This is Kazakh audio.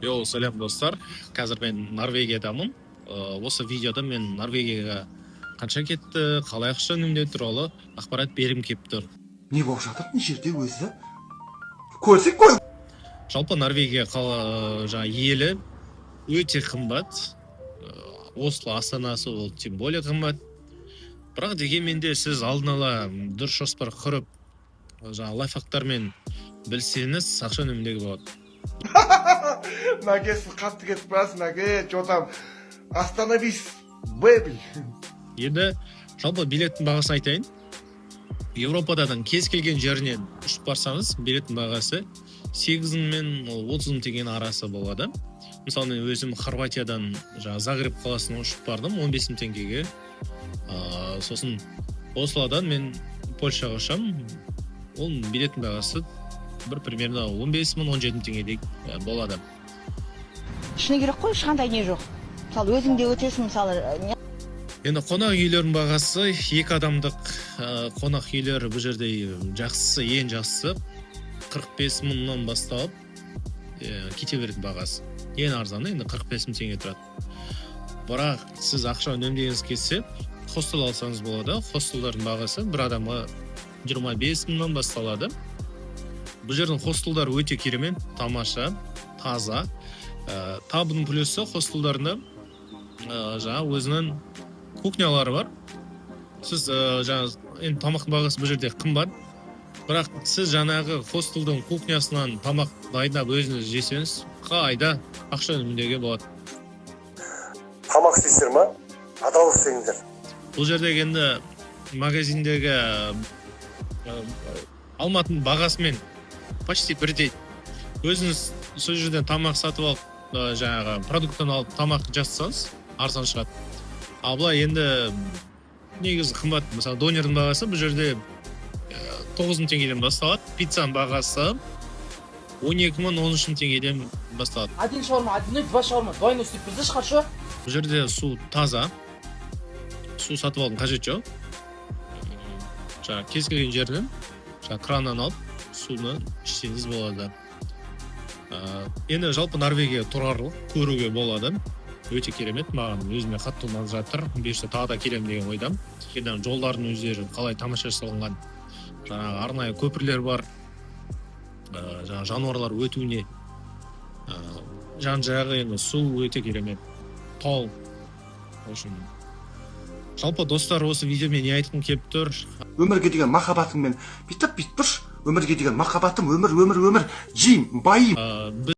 Сәлем достар. Қазір мен Норвегиядамын. Осы видеода мен Норвегияға қанша кетті, қалай ақша үнемдеу туралы ақпарат бергім келіп тұр. Не болып жатыр мына жерде өзі? Көрсек қой. Жалпы Норвегия жаңа елі өте қымбат. Осло астанасы ол тем более қымбат. Бірақ дегенмен де сіз алдын ала дұрыс жоспар құрып, жаңа лайфхактармен білсеңіз ақша үнемдеуге болады. Наге, сіз қатты кетіп барасың, Наге, что там? Остановись, бэби. Енді жалпы билеттің бағасын айтайын. Европадан кез келген жерінен ұшып барсаңыз, билеттің бағасы 8 мен 30 теңгенің арасы болады. Мысалы, мен өзім Хорватиядан Загреб қаласына ұшып бардым 15 теңгеге. Сосын Ослодан мен Польшаға ұшам. Ол билеттің бағасы примерно 15 мың 17 теңгедей болады. Шыны керек қой, ешқандай не жоқ. Мысалы, өзіңде өтесің, мысалы. Енді қонақ үйлердің бағасы 2 адамдық қонақ үйлер бұл жерде жақсысы, ең жақсысы 45 мыңнан басталып кете береді бағасы. Ең арзаны енді 45 мың теңге тұрады. Бірақ сіз ақша үнемдегіңіз келсе, хостел алсаңыз болады. Хостелдардың бағасы бір адамға 25 мыңнан басталады. Бұл жердің хостелдары өте керемет, тамаша, таза. Табының плюсы хостелдарында жаңа өзінің кухнялары бар. Сіз жаңа тамақтың бағасы бұл жерде қымбат. Бірақ сіз жаңағы хостелдің кухнясынан тамақ дайындап өзіңіз жесеңіз, қайда ақша үнемдеуге болады. Тамақ істейсіздер ма? Адал істеңіздер. Бұл жерде енді магазиндегі алматының бағасымен почти бірдей. Өзіңіз сол жерден тамақ сатып алып, жаңағы продукттан алып тамақ жасасаңыз, арзан шығады. Ал былай енді негізі қымбат. Мысалы, донердің бағасы бұл жерде 9 мың теңгеден басталады. Пиццаның бағасы 12 мың 13 мың теңгеден басталады. Один шаурма, один, два шаурма, двойной істеп берсеші қаршы? Бұл жерде су таза. Су сатып алудың қажеті жоқ. Жаңа кез келген жерден краннан алып суны ішсеңіз болады. Енді жалпы Норвегия тұрарлық, көруге болады. Өте керемет, маған өзіме қатты ұнап жатыр. Бұйырса тағы да келем деген ойдам. Енді жолдардың өздері қалай тамаша жасалған, жаңағы арнайы көпірлер бар. Жаңағы жануарлар өтуіне жан-жағы енді су өте керемет. Тау. Жалпы достар, осы видеомен не айтқым келіп тұр? Өмірге деген махаббатыңмен бүйтіп тұршы. Өмірге деген махаббатым, өмір, жеймін, байым.